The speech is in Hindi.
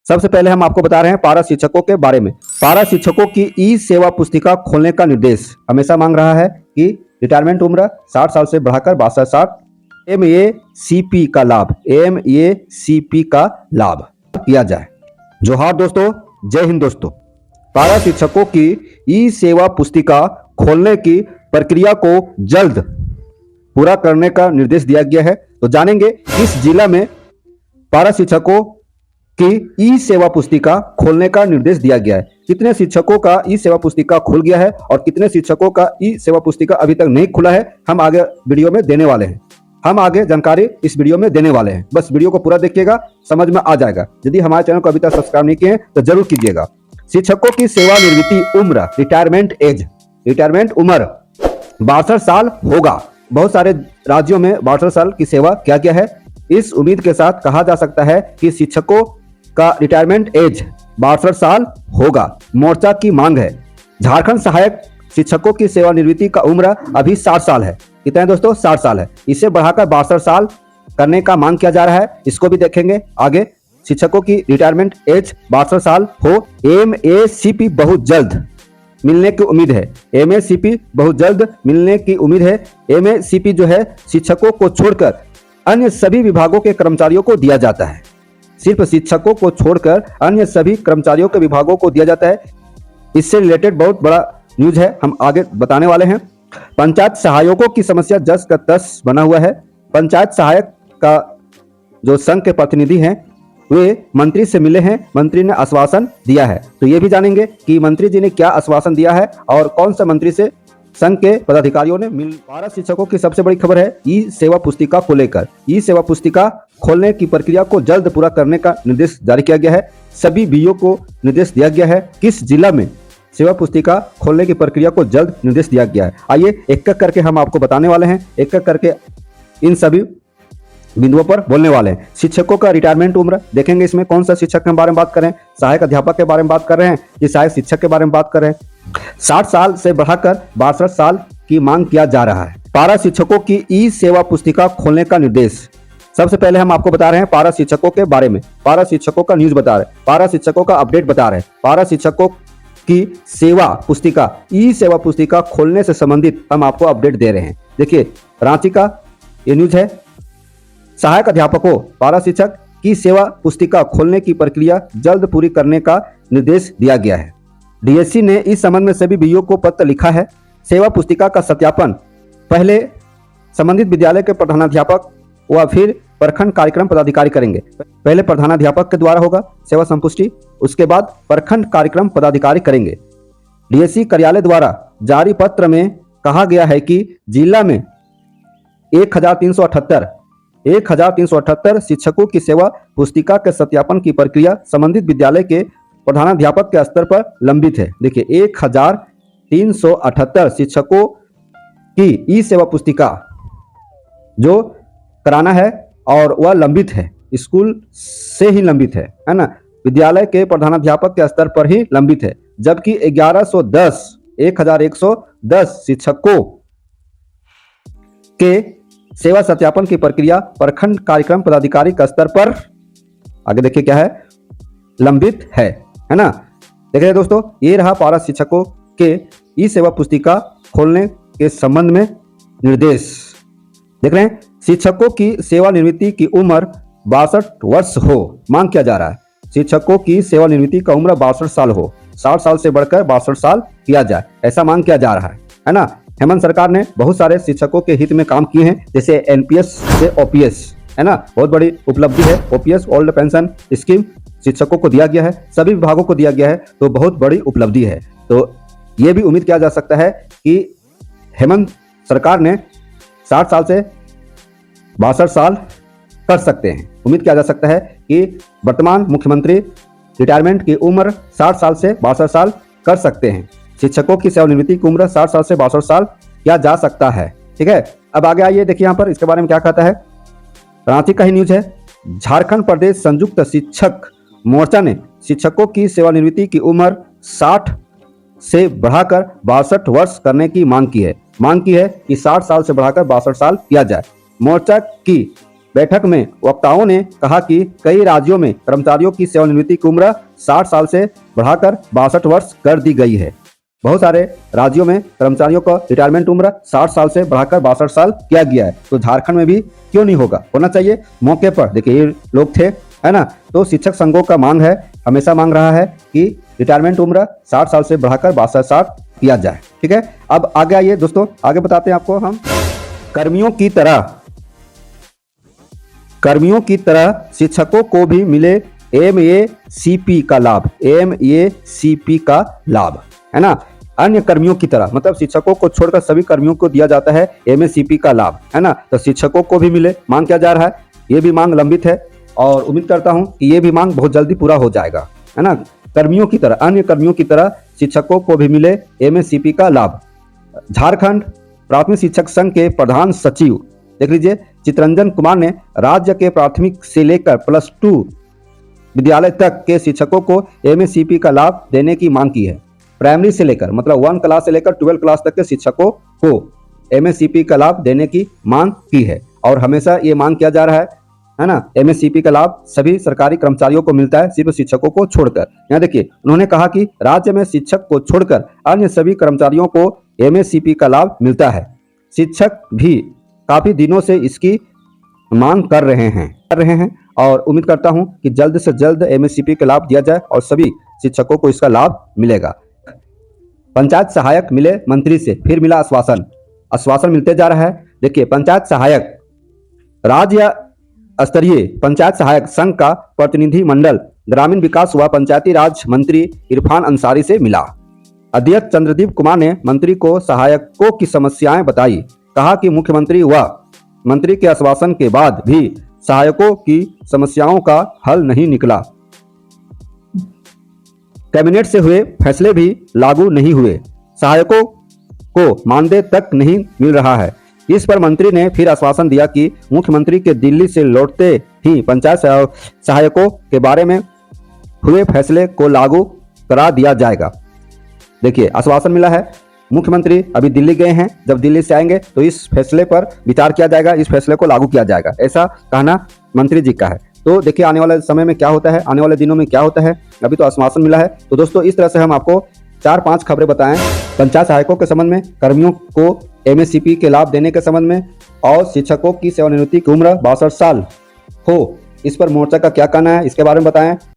सबसे पहले हम आपको बता रहे हैं पारा शिक्षकों के बारे में। पारा शिक्षकों की ई सेवा पुस्तिका खोलने का निर्देश हमेशा मांग रहा है कि रिटायरमेंट उम्र 60 साल से बढ़ाकर 62 साल, MACP का लाभ, MACP का लाभ किया जाए। जोहार दोस्तों, जय हिंद दोस्तों। पारा शिक्षकों की ई सेवा पुस्तिका खोलने की प्रक्रिया को जल्द पूरा करने का निर्देश दिया गया है। तो जानेंगे किस जिला में पारा शिक्षकों की ई सेवा पुस्तिका खोलने का निर्देश दिया गया है, कितने शिक्षकों का ई सेवा पुस्तिका खुल गया है और कितने शिक्षकों का ई सेवा पुस्तिका अभी तक नहीं खुला है, हम आगे वीडियो में देने वाले हैं। हम आगे जानकारी इस वीडियो में देने वाले हैं, बस वीडियो को पूरा देखिएगा, समझ में आ जाएगा। यदि हमारे चैनल को अभी तक सब्सक्राइब नहीं किए हैं तो जरूर कीजिएगा। शिक्षकों की सेवानिवृत्ति उम्र, रिटायरमेंट एज, रिटायरमेंट उम्र 62 साल होगा। बहुत सारे राज्यों में 62 साल की सेवा किया गया है। इस उम्मीद के साथ कहा जा सकता है कि शिक्षकों का रिटायरमेंट एज 62 साल होगा। मोर्चा की मांग है। झारखंड सहायक शिक्षकों की सेवानिवृत्ति का उम्र अभी 60 साल है। कितना है दोस्तों? 60 साल है। इसे बढ़ाकर 62 साल करने का मांग किया जा रहा है। इसको भी देखेंगे आगे। शिक्षकों की रिटायरमेंट एज 62 साल हो। MACP बहुत जल्द मिलने की उम्मीद है। MACP बहुत जल्द मिलने की उम्मीद है। MACP जो है शिक्षकों को छोड़कर अन्य सभी विभागों के कर्मचारियों को दिया जाता है। सिर्फ शिक्षकों को छोड़कर अन्य सभी कर्मचारियों के विभागों को दिया जाता है। इससे रिलेटेड बहुत बड़ा न्यूज है, हम आगे बताने वाले हैं। पंचायत सहायकों की समस्या जस का तस बना हुआ है। पंचायत सहायक का जो संघ के प्रतिनिधि हैं वे मंत्री से मिले हैं। मंत्री ने आश्वासन दिया है, तो ये भी जानेंगे कि मंत्री जी ने क्या आश्वासन दिया है और कौन सा मंत्री से संघ के पदाधिकारियों ने मिल। पारा शिक्षकों की सबसे बड़ी खबर है ई सेवा पुस्तिका को लेकर। ई सेवा पुस्तिका खोलने की प्रक्रिया को जल्द पूरा करने का निर्देश जारी किया गया है। सभी बीओ को निर्देश दिया गया है किस जिला में सेवा पुस्तिका खोलने की प्रक्रिया को जल्द निर्देश दिया गया है। आइए एक एक करके हम आपको बताने वाले हैं, एक एक करके इन सभी बिंदुओं पर बोलने वाले हैं। शिक्षकों का रिटायरमेंट उम्र देखेंगे, इसमें कौन सा शिक्षक के बारे में बात कर रहे हैं, सहायक अध्यापक के बारे में बात कर रहे हैं कि सहायक शिक्षक के बारे में बात कर रहे हैं। 60 साल से बढ़ाकर 62 साल की मांग किया जा रहा है। पारा शिक्षकों की ई सेवा पुस्तिका खोलने का निर्देश सबसे पहले हम आपको बता रहे हैं पारा शिक्षकों के बारे में। पारा शिक्षकों का न्यूज बता रहे हैं, पारा शिक्षकों का अपडेट बता रहे हैं। पारा शिक्षकों की सेवा पुस्तिका, ई सेवा पुस्तिका खोलने से संबंधित हम आपको अपडेट दे रहे हैं। देखिए रांची का ये न्यूज है। सहायक अध्यापकों, पारा शिक्षक की सेवा पुस्तिका खोलने की प्रक्रिया जल्द पूरी करने का निर्देश दिया गया है। DSC ने इस संबंध में सभी बीओ को पत्र लिखा है। सेवा पुस्तिका का सत्यापन पहले संबंधित विद्यालय के प्रधानाध्यापक व फिर प्रखंड कार्यक्रम पदाधिकारी करेंगे। पहले प्रधानाध्यापक के द्वारा होगा सेवा संपुष्टि, उसके बाद प्रखंड कार्यक्रम पदाधिकारी करेंगे। DSC कार्यालय द्वारा जारी पत्र में कहा गया है कि जिला में 1378 शिक्षकों की सेवा पुस्तिका के सत्यापन की प्रक्रिया संबंधित विद्यालय के प्रधानाध्यापक के स्तर पर लंबित है। देखिए 1378 शिक्षकों की ई सेवा पुस्तिका जो कराना है और वह लंबित है, स्कूल से ही लंबित है ना, विद्यालय के प्रधानाध्यापक के स्तर पर ही लंबित है। जबकि 1110 शिक्षकों के सेवा सत्यापन की प्रक्रिया प्रखंड कार्यक्रम पदाधिकारी का स्तर पर, आगे देखिए क्या है, लंबित है ना। देख रहे दोस्तों, ये रहा पारा शिक्षकों के ई सेवा पुस्तिका खोलने के संबंध में निर्देश। देख रहे हैं, शिक्षकों की सेवानिवृत्ति की उम्र 62 वर्ष हो, मांग किया जा रहा है। शिक्षकों की सेवानिवृत्ति का उम्र 62 साल हो, 60 साल से बढ़कर 62 साल किया जाए, ऐसा मांग किया जा रहा है ना। हेमंत सरकार ने बहुत सारे शिक्षकों के हित में काम किए हैं, जैसे NPS से OPS है ना, बहुत बड़ी उपलब्धि है। OPS ओल्ड पेंशन स्कीम शिक्षकों को दिया गया है, सभी विभागों को दिया गया है, तो बहुत बड़ी उपलब्धि है। तो ये भी उम्मीद किया जा सकता है कि हेमंत सरकार ने 60 साल से 62 साल कर सकते हैं। उम्मीद किया जा सकता है कि वर्तमान मुख्यमंत्री रिटायरमेंट की उम्र 60 साल से 62 साल कर सकते हैं। शिक्षकों की सेवानिवृत्ति की उम्र 60 साल से 62 साल किया जा सकता है। ठीक है, अब आगे आइए, देखिए यहाँ पर इसके बारे में क्या कहता है। रांची का ही न्यूज है। झारखंड प्रदेश संयुक्त शिक्षक मोर्चा ने शिक्षकों की सेवानिवृत्ति की उम्र 60 से बढ़ाकर 62 वर्ष करने की मांग की है। मांग की है कि 60 साल से बढ़ाकर 62 साल किया जाए। मोर्चा की बैठक में वक्ताओं ने कहा कि कई राज्यों में कर्मचारियों की सेवानिवृत्ति की उम्र 60 साल से बढ़ाकर 62 वर्ष कर दी गई है। बहुत सारे राज्यों में कर्मचारियों का रिटायरमेंट उम्र 60 साल से बढ़ाकर 62 साल किया गया है, तो झारखंड में भी क्यों नहीं होगा, होना चाहिए। मौके पर देखिए ये लोग थे, है ना। तो शिक्षक संघों का मांग है, हमेशा मांग रहा है कि रिटायरमेंट उम्र 60 साल से बढ़ाकर 62 साल किया जाए। ठीक है, अब आगे आइए दोस्तों, आगे बताते हैं आपको हम। कर्मियों की तरह शिक्षकों को भी मिले MACP का लाभ, MACP का लाभ, है ना। अन्य कर्मियों की तरह, मतलब शिक्षकों को छोड़कर सभी कर्मियों को दिया जाता है MACP का लाभ, है ना। तो शिक्षकों को भी मिले, मांग किया जा रहा है। ये भी मांग लंबित है और उम्मीद करता हूं कि ये भी मांग बहुत जल्दी पूरा हो जाएगा, है ना। कर्मियों की तरह, अन्य कर्मियों की तरह शिक्षकों को भी मिले MACP का लाभ। झारखंड प्राथमिक शिक्षक संघ के प्रधान सचिव देख लीजिए चितरंजन कुमार ने राज्य के प्राथमिक से लेकर +2 विद्यालय तक के शिक्षकों को MACP का लाभ देने की मांग की है। प्राइमरी से लेकर, मतलब 1 क्लास से लेकर 12 क्लास तक के शिक्षकों को MACP का लाभ देने की मांग की है और हमेशा ये मांग किया जा रहा है ना। MACP का लाभ सभी सरकारी कर्मचारियों को मिलता है, सिर्फ शिक्षकों को छोड़कर। यहाँ देखिए उन्होंने कहा कि राज्य में शिक्षक को छोड़कर अन्य सभी कर्मचारियों को MACP का लाभ मिलता है। शिक्षक भी काफी दिनों से इसकी मांग कर रहे हैं और उम्मीद करता हूं कि जल्द से जल्द MACP का लाभ दिया जाए और सभी शिक्षकों को इसका लाभ मिलेगा। पंचायत सहायक मिले मंत्री से, फिर मिला आश्वासन मिलते जा रहा है। देखिए पंचायत सहायक, राज्य स्तरीय पंचायत सहायक संघ का प्रतिनिधि मंडल ग्रामीण विकास व पंचायती राज मंत्री इरफान अंसारी से मिला। अध्यक्ष चंद्रदीप कुमार ने मंत्री को सहायकों की समस्याएं बताई, कहा कि मुख्यमंत्री व मंत्री के आश्वासन के बाद भी सहायकों की समस्याओं का हल नहीं निकला। कैबिनेट से हुए फैसले भी लागू नहीं हुए, सहायकों को मानदेय तक नहीं मिल रहा है। इस पर मंत्री ने फिर आश्वासन दिया कि मुख्यमंत्री के दिल्ली से लौटते ही पंचायत सहायकों के बारे में हुए फैसले को लागू करा दिया जाएगा। देखिए आश्वासन मिला है, मुख्यमंत्री अभी दिल्ली गए हैं, जब दिल्ली से आएंगे तो इस फैसले पर विचार किया जाएगा, इस फैसले को लागू किया जाएगा, ऐसा कहना मंत्री जी का है। तो देखिए आने वाले समय में क्या होता है, आने वाले दिनों में क्या होता है, अभी तो आश्वासन मिला है। तो दोस्तों इस तरह से हम आपको 4-5 खबरें बताएं पंचायत सहायकों के संबंध में, कर्मियों को MACP के लाभ देने के संबंध में और शिक्षकों की सेवानिवृत्ति की उम्र 62 साल हो, इस पर मोर्चा का क्या कहना है इसके बारे में बताएं।